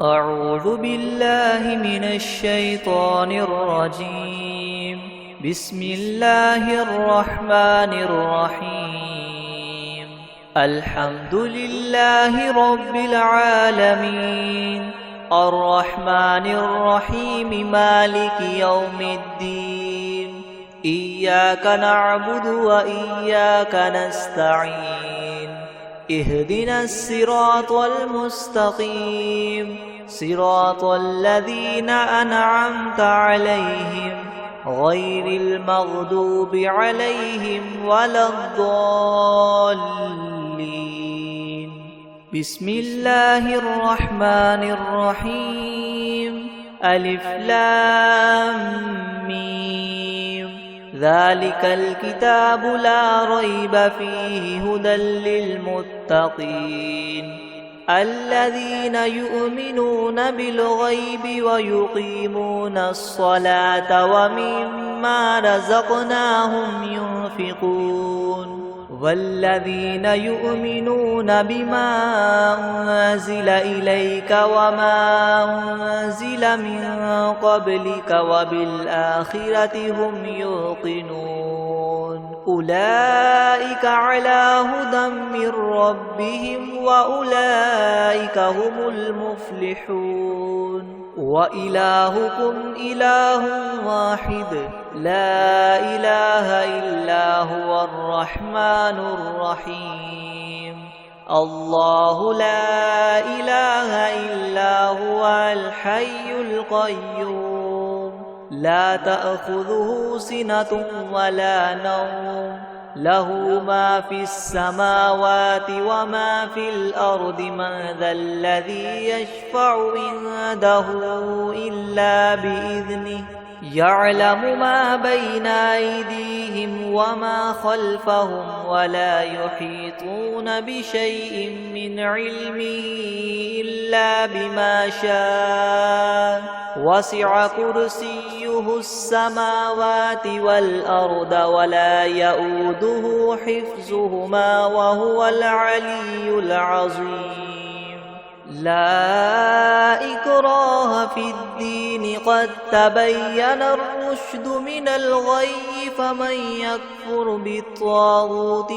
أعوذ بالله من الشيطان الرجيم. بسم الله الرحمن الرحيم. الحمد لله رب العالمين، الرحمن الرحيم، مالك يوم الدين. إياك نعبد وإياك نستعين. اهدنا الصراط المستقيم، صراط الذين أنعمت عليهم غير المغضوب عليهم ولا الضالين. بسم الله الرحمن الرحيم. ألف لام ميم. ذلك الكتاب لا ريب فيه هدى للمتقين الذين يؤمنون بالغيب ويقيمون الصلاة ومما رزقناهم ينفقون والذين يؤمنون بما أنزل إليك وما أنزل من قبلك وبالآخرة هم يوقنون أولئك على هدى من ربهم وأولئك هم المفلحون. وإلهكم إله واحد لا إله إلا هو الرحمن الرحيم. الله لا إله إلا هو الحي القيوم لا تأخذه سنة ولا نوم له ما في السماوات وما في الأرض. من ذا الذي يشفع عنده إلا بإذنه يعلم ما بين أيديهم وما خلفهم ولا يحيطون بشيء من علمه إلا بما شاء. وسع كرسيه السماوات والأرض ولا يؤوده حفظهما وهو العلي العظيم. لا إكراه في الدين قد تبين الرشد من الغي. فمن يكفر بالطاغوت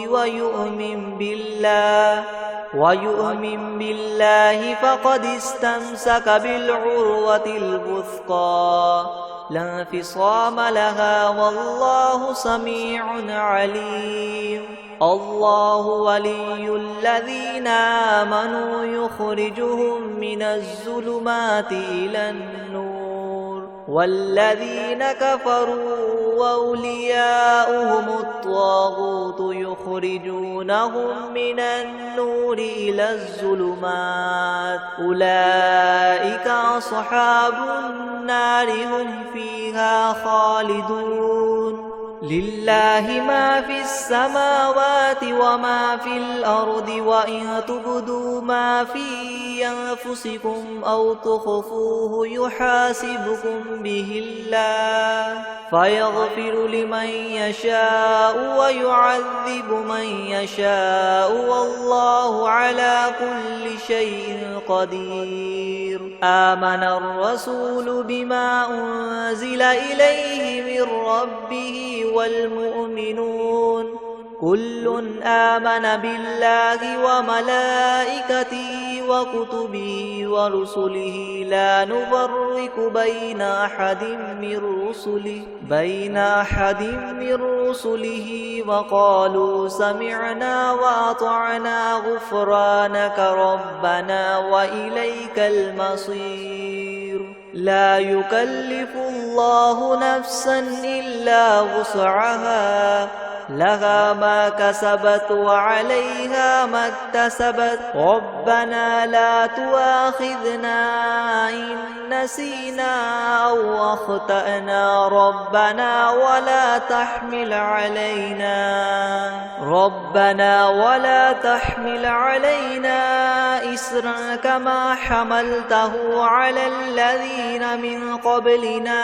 ويؤمن بالله فقد استمسك بالعروة الوثقى لا انفصام لها والله سميع عليم. الله ولي الذين آمنوا يخرجهم من الظلمات إلى النور والذين كفروا وأولياؤهم الطاغوت يخرجونهم من النور إلى الظلمات. أولئك أصحاب النار هم فيها خالدون. لله ما في السماوات وما في الأرض وإن تبدوا ما في أنفسكم أو تخفوه يحاسبكم به الله فيغفر لمن يشاء ويعذب من يشاء والله على كل شيء قدير. آمن الرسول بما أنزل إليه من ربه والمؤمنون كل آمن بالله وملائكته وكتبه ورسله لا نفرق بين أحد من رسله وقالوا سمعنا وأطعنا غفرانك ربنا وإليك المصير. لا يكلف الله نفسا إلا وسعها لها ما كسبت وعليها ما اكتسبت. ربنا لا تؤاخذنا إن نسينا أو أخطأنا ربنا ولا تحمل علينا إسرا كما حملته على الذين من قبلنا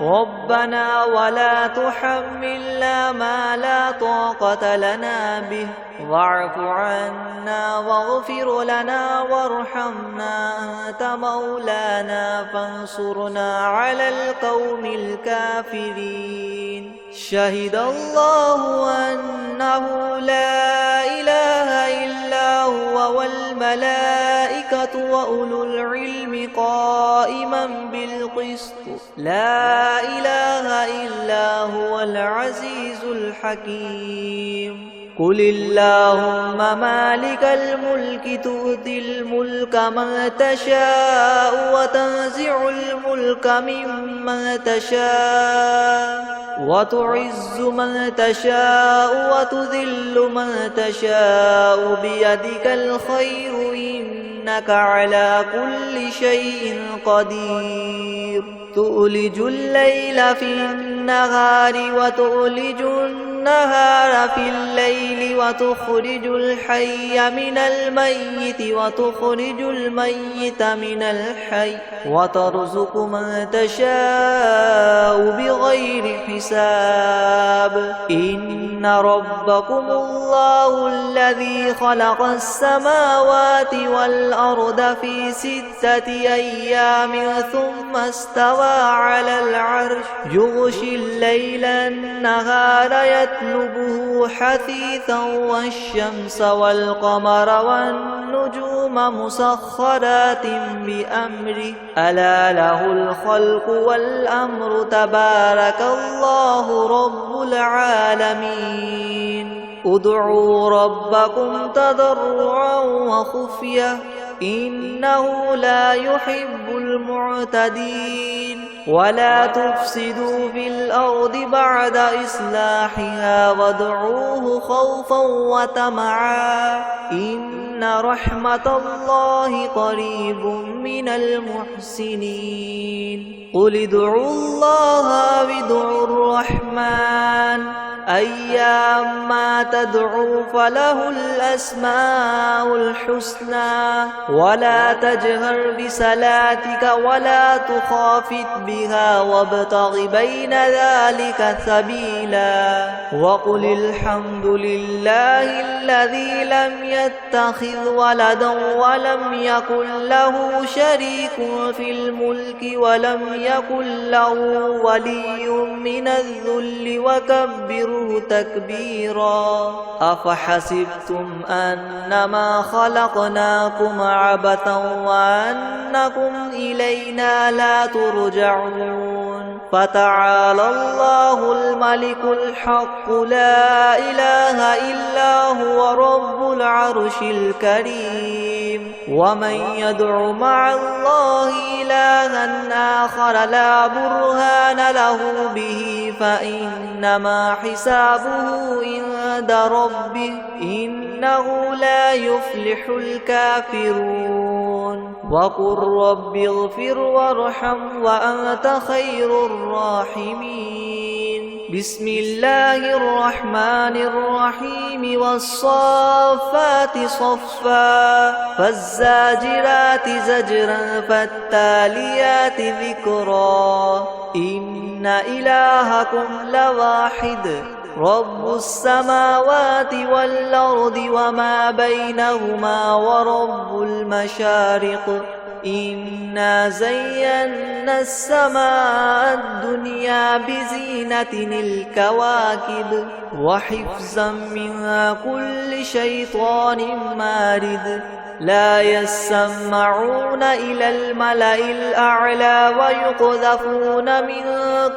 ربنا ولا تحملنا ما لا لا طاقة لنا به واعف عنا واغفر لنا وارحمنا أنت مولانا فانصرنا على القوم الكافرين. شهد الله أنه لا إله إلا هو والملائكة وأولو العلم قائما بالقسط لا إله إلا هو العزيز الحكيم. قل اللهم مالك الملك تؤتي الملك من تشاء وتنزع الملك ممن تشاء وتعز من تشاء وتذل من تشاء بيدك الخير إنك على كل شيء قدير. تؤلج الليل في النهار وتؤلج النهار في الليل وتخرج الحي من الميت وتخرج الميت من الحي وترزق من تشاء بغير حساب. إن ربكم الله الذي خلق السماوات والأرض في 6 أيام ثم استوى على العرش يغشي الليل النهار يطلبه حثيثا والشمس والقمر والنجوم مسخرات بأمره ألا له الخلق والأمر تبارك الله رب العالمين. ادعوا ربكم تضرعا وخفية إنه لا يحب المعتدين. ولا تفسدوا في الأرض بعد إصلاحها وادعوه خوفا وطمعا إن رحمة الله قريب من المحسنين. قل ادعوا الله أو ادعوا الرحمن أيما تدعوا فله الأسماء الحسنى. ولا تجهر بصلاتك ولا تخافت بها وابتغ بين ذلك سبيلا. وقل الحمد لله الذي لم يتخذ ولدا ولم يكن له شريك في الملك ولم يكن له ولي من الذل وكبره تكبيرا. أفحسبتم أنما خلقناكم عبثا وأنكم إلينا لا ترجعون. فتعالى الله الملك الحق لا إله إلا هو رب العرش الكريم. ومن يدع مع الله إلها آخر لا برهان له به فإنما حسابه عند ربه إنه لا يفلح الكافرون. وقل رب اغفر وارحم وأنت خير الراحمين. بسم الله الرحمن الرحيم. والصافات صفا فالزاجرات زجرا فالتاليات ذكرا. إن إلهكم لواحد رب السماوات والأرض وما بينهما ورب المشارق. إنا زينا السماء الدنيا بزينة الكواكب وحفظا من كل شيطان مارد. لا يسمعون إلى الملأ الأعلى ويقذفون من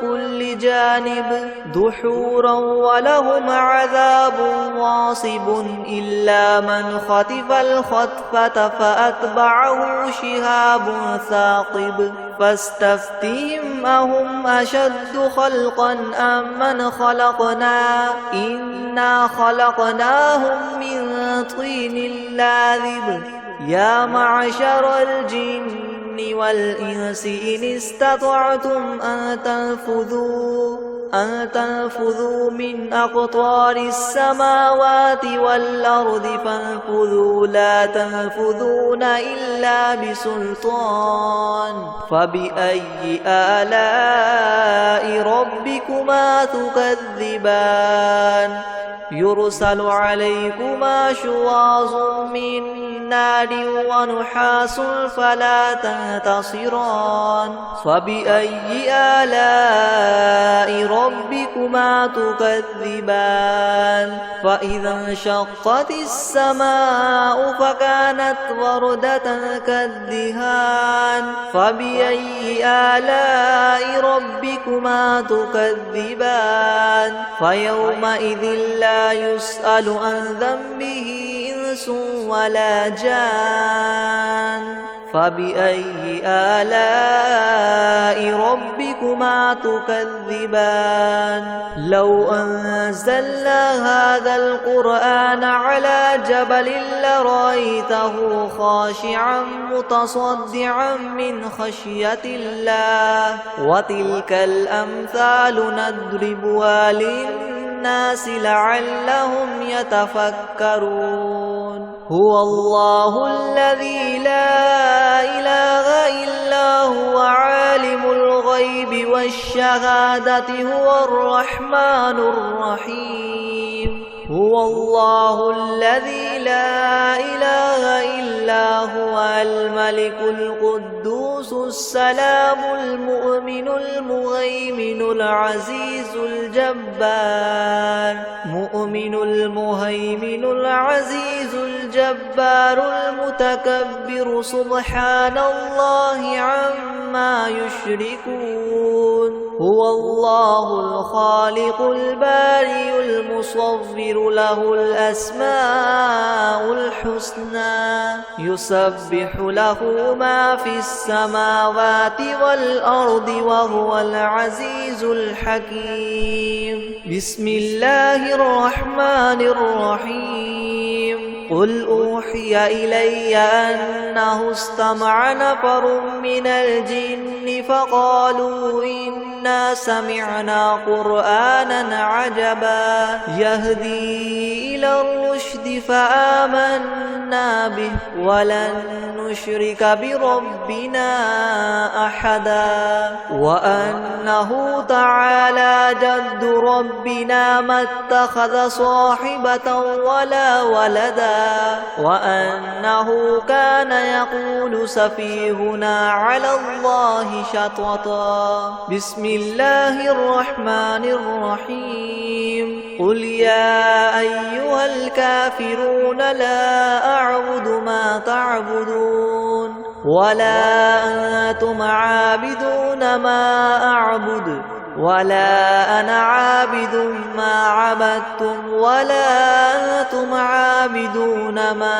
كل جانب دحورا ولهم عذاب واصب إلا من خطف الخطفة فأتبعه شهاب ثاقب. فاستفتهم أهم أشد خلقا أم من خلقنا إنا خلقناهم من طين لاذب. يا معشر الجن والإنس إن استطعتم أن تنفذوا من أقطار السماوات والأرض فانفذوا لا تنفذون إلا بسلطان فبأي آلاء ربكما تكذبان يرسل عليكما شواظ من نار ونحاس فلا تنتصران فبأي آلاء ربكما تكذبان فإذا انشقت السماء فكانت وردة كالدهان فبأي آلاء ربكما تكذبان فيومئذ لا يسأل عن ذنبه إنس ولا جان فبأي آلاء ربكما تكذبان لو أنزلنا هذا القرآن على جبل لرأيته خاشعا متصدعا من خشية الله وتلك الأمثال نضربها للناس لعلهم يتفكرون هو الله الذي لا إله إلا هو عالم الغيب والشهادة هو الرحمن الرحيم هو الله الذي لا إله إلا هو الملك القدوس السلام المؤمن المهيمن العزيز الجبار مؤمن المهيمن العزيز الجبار المتكبر سبحان الله عما يشركون هو الله الخالق البارئ المصور له الأسماء الحسنى يسبح له ما في السماوات والأرض وهو العزيز الحكيم بسم الله الرحمن الرحيم قل أوحي إلي أنه استمع نفر من الجن فقالوا إنا سمعنا قرآنا عجبا يهدي إلى الرشد فآمنا به ولن نشرك بربنا أحدا وأنه تعالى جد ربنا ما اتخذ صاحبة ولا ولدا وأنه كان يقول سفيهنا على الله شططا بسم الله الرحمن الرحيم قل يا أيها الكافرون لا أعبد ما تعبدون ولا أنتم عابدون ما أعبد ولا أنا عابد ما عبدتم ولا أنتم عابدون ما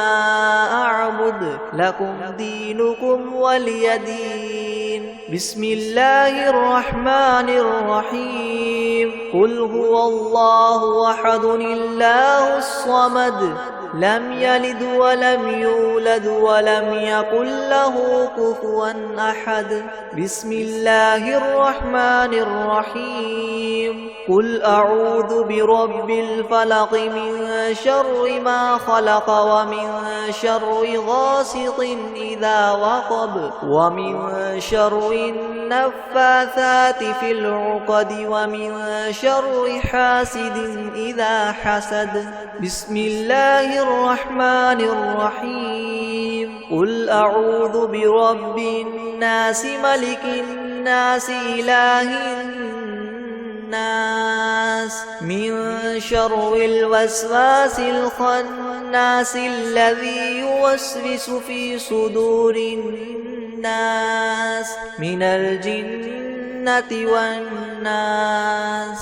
أعبد لكم دينكم ولي دين بسم الله الرحمن الرحيم قل هو الله أحد الله الصمد لم يلد ولم يولد ولم يكن له كفوا أحد بسم الله الرحمن الرحيم قل أعوذ برب الفلق من شر ما خلق ومن شر غاسق إذا وقب ومن شر النفاثات في العقد ومن شر حاسد إذا حسد بسم الله الرحمن الرحيم قل أعوذ برب الناس ملك الناس إله الناس من شر الوسواس الخناس الذي يوسوس في صدور الناس من الجنة والناس